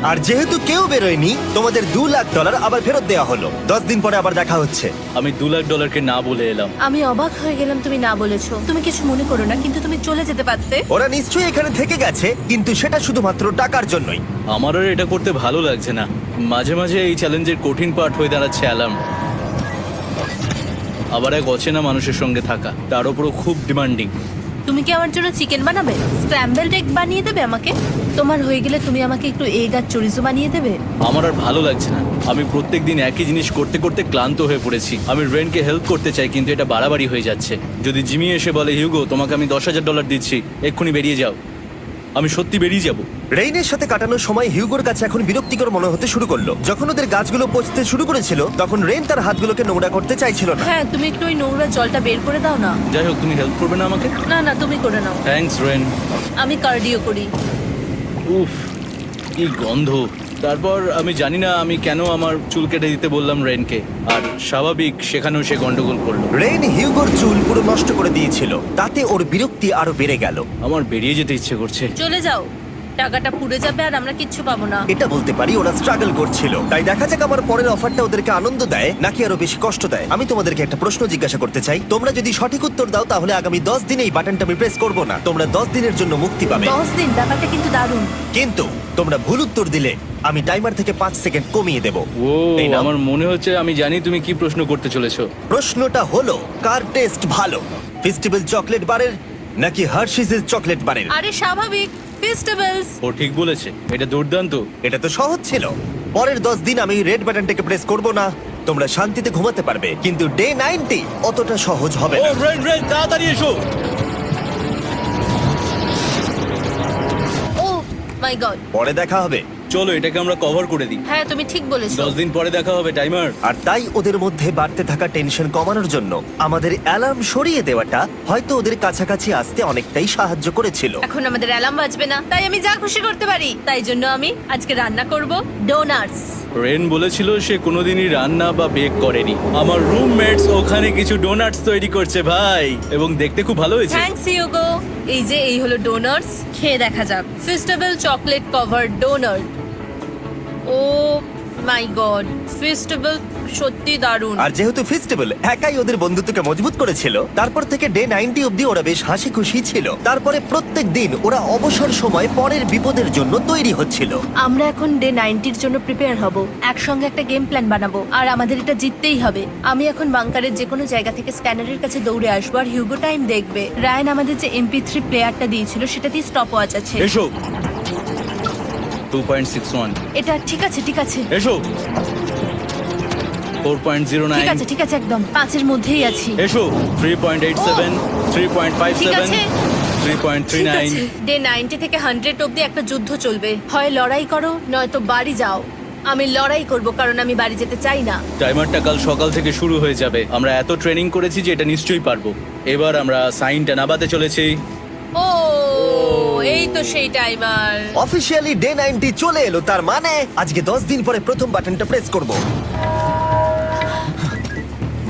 আর যেহেতু কেউ বেরোয়নি, তোমাদের $2 লাখ আবার ফেরত দেওয়া হলো। 10 দিন পরে আবার দেখা হচ্ছে। আমি $2 লাখ না বলে এলাম। আমি অবাক হয়ে গেলাম তুমি না বলেছো। তুমি কিছু মনে করো না, কিন্তু তুমি চলে যেতে পারতে। ওরা নিশ্চয়ই এখানে থেকে গেছে, কিন্তু সেটা শুধুমাত্র টাকার জন্যই। আমার আর এটা করতে ভালো লাগছে না। মাঝে মাঝে এই চ্যালেঞ্জের কঠিন পার্ট হয়ে দাঁড়াচ্ছে অ্যালার্ম। আবার এক অচেনা মানুষের সঙ্গে থাকা, তার উপরও খুব ডিমান্ডিং। তুমি কি আমার জন্য চিকেন বানাবে? স্ক্র্যাম্বলড এগ বানিয়ে দেবে আমাকে? তোমার হয়ে গেলে তুমি আমাকে একটু এগ আর চরিজো বানিয়ে দেবে? আমার আর ভালো লাগছে না। আমি প্রত্যেকদিন একই জিনিস করতে করতে ক্লান্ত হয়ে পড়েছি। আমি রেনকে হেল্প করতে চাই, কিন্তু এটা বাড়াবাড়ি হয়ে যাচ্ছে। যদি জিমি এসে বলে, হিউগো তোমাকে আমি $10,000 দিচ্ছি, এক্ষুনি বেরিয়ে যাও, আমি সত্যি বেরিয়ে যাব। রেইনের সাথে কাটানোর সময় হিউগোর কাছে এখন বিরক্তিকর মনে হতে শুরু করলো। যখন ওদের গাছগুলো পচতে শুরু করেছিল, তখন রেইন তার হাতগুলোকে নোংরা করতে চাইছিল না। হ্যাঁ, তুমি একটু ওই নোংরা জলটা বের করে দাও না। যাই হোক, তুমি হেল্প করবে না আমাকে? না না, তুমি করে নাও। Thanks Ren. আমি কার্ডিও করি। উফ, কি গন্ধ। তারপর আমি জানি না আমি কেন আমার চুল কেটে দিতে বললাম রেনকে, আর স্বাভাবিক সেখানেও সে গন্ডগোল করলো। রেইন হিউগোর চুল পুরো নষ্ট করে দিয়েছিল, তাতে ওর বিরক্তি আরো বেড়ে গেল। আমার বেরিয়ে যেতে ইচ্ছে করছে। চলে যাও। টাকাটা পুড়ে যাবে আর আমরা কিচ্ছু পাবো না। এটা বলতে পারি ওরা স্ট্রাগল করছিল। তাই দেখা যাক আমার পরের অফারটা ওদেরকে আনন্দ দেয় নাকি আরো বেশি কষ্ট দেয়। আমি তোমাদেরকে একটা প্রশ্ন জিজ্ঞাসা করতে চাই, তোমরা যদি সঠিক উত্তর দাও তাহলে আগামী 10 দিনে এই বাটনটা আমি প্রেস করব না। তোমরা 10 দিনের জন্য মুক্তি পাবে। 10 দিন, ব্যাপারটা কিন্তু দারুণ। কিন্তু তোমরা ভুল উত্তর দিলে আমি টাইমার থেকে 5 সেকেন্ড কমিয়ে দেব। ও এই নাও। আমার মনে হচ্ছে আমি জানি তুমি কি প্রশ্ন করতে চলেছো। প্রশ্নটা হলো কার টেস্ট ভালো, ফেস্টিভ্যাল চকলেট বারের নাকি হার্শিসের চকলেট বারের? আরে স্বাভাবিক, ফেস্টিভ্যালস। ও ঠিক বলেছে, এটা দুর্দান্ত। এটা তো সহজ ছিল। পরের 10 দিন আমি রেড বাটনটাকে প্রেস করব না। তোমরা শান্তিতে ঘুমাতে পারবে, কিন্তু ডে 90 অতটা সহজ হবে ও না। রেন রেন তাড়াতাড়ি এসো। ও মাই গড। পরে দেখা হবে। চলো এটাকে আমরা কভার করে দিই। হ্যাঁ তুমি ঠিক বলেছো। 10 দিন পরে দেখা হবে টাইমার। আর তাই ওদের মধ্যে বাড়তে থাকা টেনশন কমানোর জন্য আমাদের অ্যালার্ম সরিয়ে দেওয়াটা হয়তো ওদের কাছাকাছি আসতে অনেকটাই সাহায্য করেছিল। এখন আমাদের অ্যালার্ম বাজবে না, তাই আমি যা খুশি করতে পারি। তাই জন্য আমি আজকে রান্না করব ডোনাটস। রেন বলেছিল সে কোনোদিনই রান্না বা বেক করেনি। আমার রুমমেটস ওখানে কিছু ডোনাটস তৈরি করছে ভাই, এবং দেখতে খুব ভালো হয়েছে। Thanks Yugo. এই হলো ডোনাটস, খেয়ে দেখা যাক। Festival chocolate cover donut. Oh my god, festival সত্যি দারুণ। আর যেহেতু ফেস্টিভ্যাল একাই ওদের বন্ধুত্বকে মজবুত করেছিল, তারপর থেকে ডে 90 অব্দি ওরা বেশ হাসি খুশি ছিল। তারপরে প্রত্যেক দিন ওরা অবসর সময় পরের বিপদের জন্য তৈরি হচ্ছিল। আমরা এখন ডে 90-র জন্য প্রিপেয়ার হব। একসঙ্গে একটা গেম প্ল্যান বানাবো, আর আমাদের এটা জিততেই হবে। আমি এখন বাংকারের যে কোনো জায়গা থেকে স্ক্যানারের কাছে দৌড়ে আসবো, আর হিউগো টাইম দেখবে। রায়ান আমাদের যে MP3 প্লেয়ারটা দিয়েছিল সেটাতেই স্টপ ওয়াচ আছে। এসো 2.61। এটা ঠিক আছে, ঠিক আছে, এসো ঠিক 4.09। আছে, ঠিক আছে, একদম 5-এর মধ্যেই আছি। এসো 3.87, ঠিক 3.57, আছে। ঠিক 3.39। আছে। ডে 90 থেকে 100 অব্দি একটা যুদ্ধ চলবে। হয় লড়াই করো, নয়তো বাড়ি যাও। আমি লড়াই করব, কারণ আমি বাড়ি যেতে চাই না। টাইমারটা কাল সকাল থেকে শুরু হয়ে যাবে। আমরা এত ট্রেনিং করেছি যে এটা নিশ্চয়ই পারবো। এবার আমরা সাইনটা নাবাতে চলেছি। ও এই তো সেই টাইমার। অফিসিয়ালি ডে 90 চলে এলো, তার মানে আজকে 10 দিন পরে প্রথম বাটনটা প্রেস করব।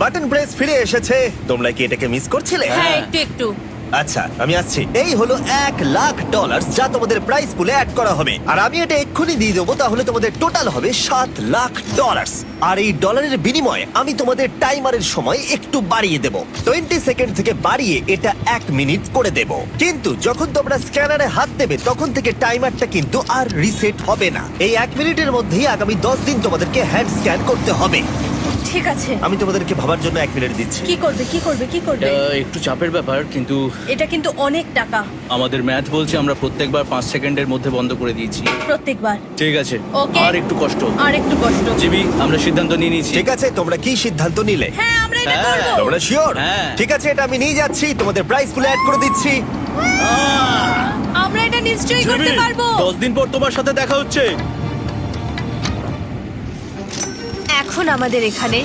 বাটন প্রেস ফিরে এসেছে। তোমরা কি এটাকে মিস করছিলে? হ্যাঁ, একটু একটু। আচ্ছা আমি আসছি। এই হলো $1,00,000 যা তোমাদের প্রাইস পুলে অ্যাড করা হবে, আর আমি এটা এক্ষুনি দিয়ে দেবো। তাহলে তোমাদের টোটাল হবে $7,00,000। আর এই ডলারের বিনিময়ে আমি তোমাদের টাইমারের সময় একটু বাড়িয়ে দেবো। 20 সেকেন্ড থেকে বাড়িয়ে এটা 1 মিনিট করে দেব। কিন্তু যখন তোমরা স্ক্যানারে হাত দেবে তখন থেকে টাইমারটা কিন্তু আর রিসেট হবে না। এই 1 মিনিটের মধ্যেই আগামী 10 দিন তোমাদেরকে হ্যান্ড স্ক্যান করতে হবে। ঠিক আছে। আমি তোমাদেরকে ভাবার জন্য 1 মিনিট দিচ্ছি। কি করবে, কি করবে, কি করবে? এটা একটু চাপের ব্যাপার, কিন্তু এটা কিন্তু অনেক টাকা। আমাদের ম্যাথ বলছে আমরা প্রত্যেকবার 5 সেকেন্ডের মধ্যে বন্ধ করে দিয়েছি। প্রত্যেকবার। ঠিক আছে, Okay. আর একটু কষ্ট। আর একটু কষ্ট। জিবি, আমরা সিদ্ধান্ত নিয়ে নিয়েছি। ঠিক আছে, তোমরা কি সিদ্ধান্ত নিলে? হ্যাঁ, আমরা এটা হ্যাঁ। করব। তোমরা শিওর? হ্যাঁ। ঠিক আছে, এটা আমি নিয়ে যাচ্ছি। তোমাদের প্রাইস পুলে অ্যাড করে দিচ্ছি। আমরা এটা নিশ্চয়ই করতে জিবি, পারবো। 10 দিন পর তোমার সাথে দেখা হচ্ছে। এখন আমাদের এখানে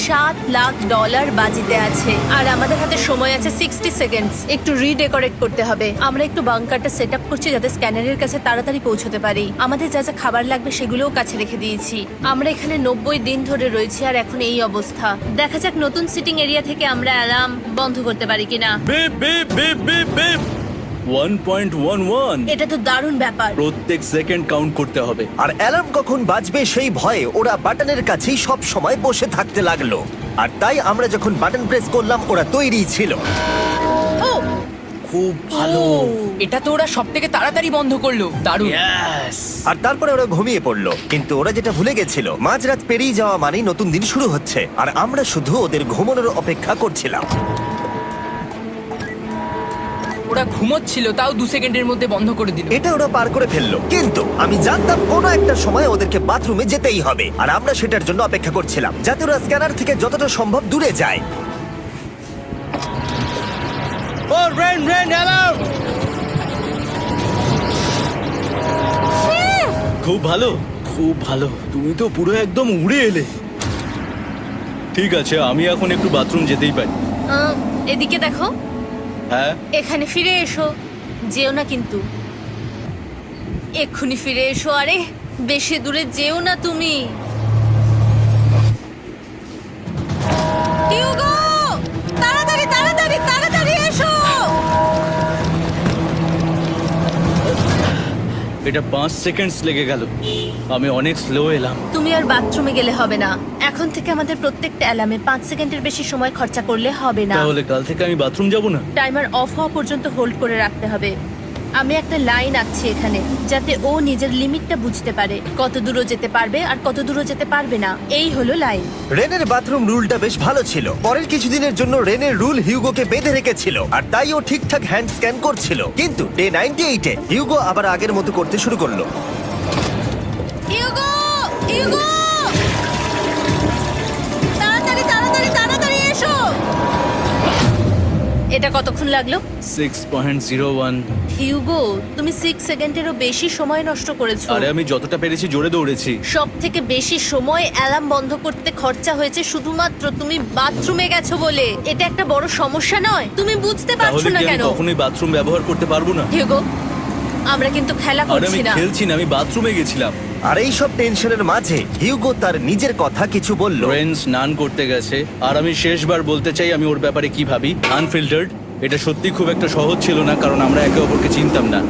$7,00,000 বাজিতে আছে, আর আমাদের হাতে সময় আছে 60 সেকেন্ডস। একটু রিডেকোরেট করতে হবে। আমরা একটু বাংকারটা সেট আপ করছি যাতে স্ক্যানারের কাছে তাড়াতাড়ি পৌঁছতে পারি। আমাদের যা যা খাবার লাগবে সেগুলোও কাছে রেখে দিয়েছি। আমরা এখানে 90 দিন ধরে রয়েছি, আর এখন এই অবস্থা। দেখা যাক নতুন সিটিং এরিয়া থেকে আমরা অ্যালার্ম বন্ধ করতে পারি কিনা। Beep beep beep beep beep 1.11। এটা তো দারুণ ব্যাপার। প্রত্যেক সেকেন্ড কাউন্ট করতে হবে। আর অ্যালার্ম কখন বাজবে সেই ভয়ে ওরা বাটনের কাছেই সব সময় বসে থাকতে লাগলো। আর তাই আমরা যখন বাটন প্রেস করলাম ওরা তৈরি ছিল। ও খুব ভালো। এটা তো ওরা সব থেকে তাড়াতাড়ি বন্ধ করলো। দারুণ। Yes! আর তারপরে ওরা ঘুমিয়ে পড়লো। কিন্তু ওরা যেটা ভুলে গেছিল, মাঝরাত পেরিয়ে যাওয়া মানেই নতুন দিন শুরু হচ্ছে, আর আমরা শুধু ওদের ঘুমানোর অপেক্ষা করছিলাম। ওরা ঘুমোচ্ছিল, তাও 2 সেকেন্ডের মধ্যে বন্ধ করে দিল। এটা ওরা পার করে ফেললো, কিন্তু আমি জানতাম কোনো একটা সময় ওদেরকে বাথরুমে যেতেই হবে, আর আমরা সেটার জন্য অপেক্ষা করছিলাম যাতে ওরা স্ক্যানার থেকে যতটা সম্ভব দূরে যায়। ও রেন রেন অ্যালার্ম! খুব ভালো, খুব ভালো। তুমি তো পুরো একদম উড়ে এলে। ঠিক আছে, আমি এখন একটু বাথরুম যেতেই পারি। এদিকে দেখো, হ্যাঁ, এখানে ফিরে এসো। যেও না কিন্তু, এক্ষুনি ফিরে এসো। আরে বেশি দূরে যেও না তুমি। হিউগো, তাড়াতাড়ি তাড়াতাড়ি তাড়াতাড়ি এসো। এটা 5 সেকেন্ডস লেগে গেল। আমি অনেক স্লো এলাম। তুমি আর বাথরুমে গেলে হবে না। এখন থেকে আমাদের প্রত্যেকটা অ্যালার্মে 5 সেকেন্ডের বেশি সময় খরচা করলে হবে না। তাহলে কাল থেকে আমি বাথরুম যাব না? টাইমার অফ হওয়া পর্যন্ত হোল্ড করে রাখতে হবে। আমি একটা লাইন আঁকছি এখানে, যাতে ও নিজের লিমিটটা বুঝতে পারে, কত দূরও যেতে পারবে আর কত দূরও যেতে পারবে না। এই হলো লাইন। রেনের বাথরুম রুলটা বেশ ভালো ছিল। পরের কিছুদিনের জন্য রেনের রুল হিউগোকে বেঁধে রেখেছিল, আর তাই ও ঠিকঠাক হ্যান্ড স্ক্যান করছিল। কিন্তু ডে 98-এ হিউগো আবার আগের মতো করতে শুরু করলো। হিউগো, হিউগো, তাড়াতাড়ি তাড়াতাড়ি তাড়াতাড়ি এসো। এটা কতক্ষণ লাগলো? 6.01। হিউগো, তুমি 6 সেকেন্ডেরও বেশি সময় নষ্ট করেছো। আরে আমি যতটা পেরেছি জোরে দৌড়েছি। সব থেকে বেশি সময় অ্যালার্ম বন্ধ করতে খরচা হয়েছে শুধুমাত্র তুমি বাথরুমে গেছো বলে। এটা একটা বড় সমস্যা নয়? তুমি বুঝতে পারছো তাহলে না কি আমি কেন? কখনোই বাথরুম ব্যবহার করতে পারবো না? হিউগো, আমরা কিন্তু খেলা আরে আমি করছি না। খেলছি না, আমি বাথরুমে গেছিলাম। আর এই সব টেনশনের মাঝে হিউগো তার নিজের কথা কিছু বলল। রেন স্নান করতে গেছে, আর আমি শেষবার বলতে চাই আমি ওর ব্যাপারে কি ভাবি। আনফিল্টার্ড, এটা সত্যি খুব একটা সহজ ছিল না, কারণ আমরা একে অপরকে চিনতাম না।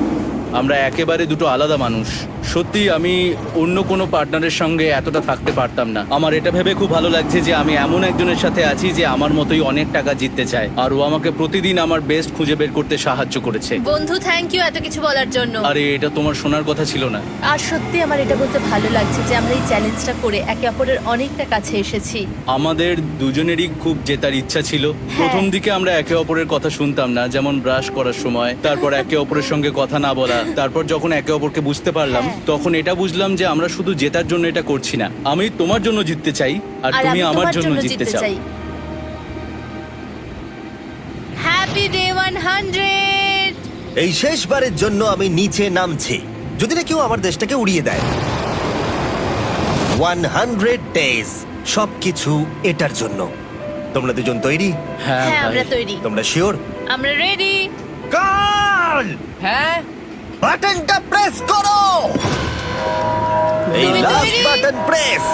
আমরা একেবারে দুটো আলাদা মানুষ। সত্যি আমি অন্য কোনো পার্টনারের সঙ্গে এতটা থাকতে পারতাম না। আমার এটা ভেবে খুব ভালো লাগছে যে আমি এমন একজনের সাথে আছি যে আমার মতোই অনেক টাকা জিততে চায়, আর ও আমাকে প্রতিদিন আমার বেস্ট খুঁজে বের করতে সাহায্য করেছে। বন্ধু, থ্যাংক ইউ এত কিছু বলার জন্য। আরে এটা তোমার শোনার কথা ছিল না। আর সত্যি আমার এটা বলতে ভালো লাগছে যে আমরা এই চ্যালেঞ্জটা করে একে অপরের অনেকটা কাছে এসেছি। আমাদের দুজনেরই খুব জেতার ইচ্ছা ছিল। প্রথম দিকে আমরা একে অপরের কথা শুনতাম না, যেমন ব্রাশ করার সময়, তারপর একে অপরের সঙ্গে কথা না বলা। তারপর যখন একে অপরকে বুঝতে পারলাম, তখন এটা বুঝলাম যে আমরা শুধু জেতার জন্য এটা করছি না। আমি তোমার জন্য জিততে চাই, আর তুমি আমি আমার তোমার জন্য জিততে চাও। Happy day 100। এই শেষবারের জন্য আমি নিচে নামছি, যদি না কেউ আমার দেশটাকে উড়িয়ে দেয়। 100 ডেজ, সবকিছু এটার জন্য। তোমরা দুজন তৈরি? হ্যাঁ হ্যাঁ, ভাই। আমরা তৈরি। তোমরা শিওর? আমরা রেডি। কাল হ্যাঁ, বাটনটা প্রেস করো। এই তুমি লাস্ট তৈরি? Button press.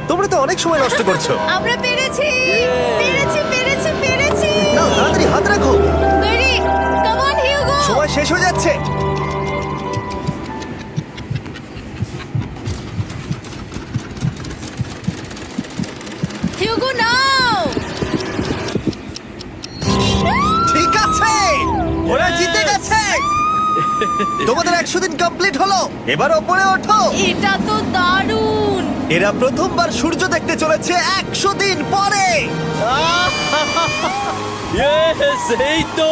তোমরা তো অনেক সময় নষ্ট করছো। আমরা পেরেছি, পেরেছি, পেরেছি, পেরেছি। নাও তাড়াতাড়ি হাত রাখো, তৈরি? Come on Hugo. সময় শেষ হয়ে যাচ্ছে। হিউগো নাও। ঠিক আছে, ওরা জিতে গেছে। তোমাদের 100 দিন কমপ্লিট হলো, এবার ওপরে ওঠো। এটা তো দারুণ। এরা প্রথমবার সূর্য দেখতে চলেছে 100 দিন পরে। Yes, এই তো।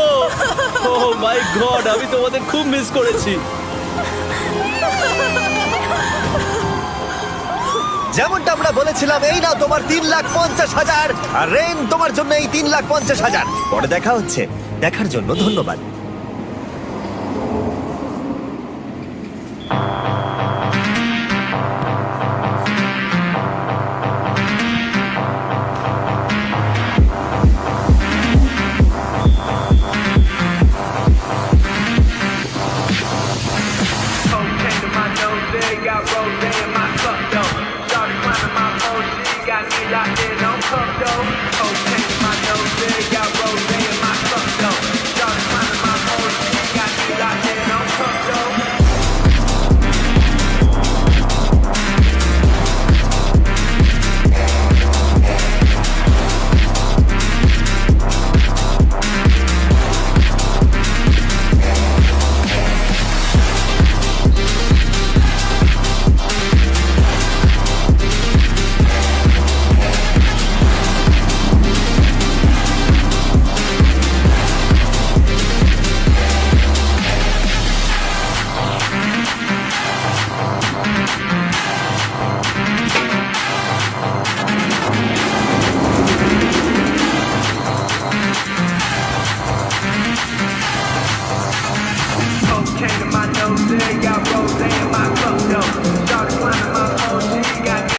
Oh my God, আমি তোমাদের খুব মিস করেছি। যেমনটা আমরা বলেছিলাম, এই নাও তোমার 3,50,000, আর রেন তোমার জন্য এই 3,50,000। পরে দেখা হচ্ছে, দেখার জন্য ধন্যবাদ।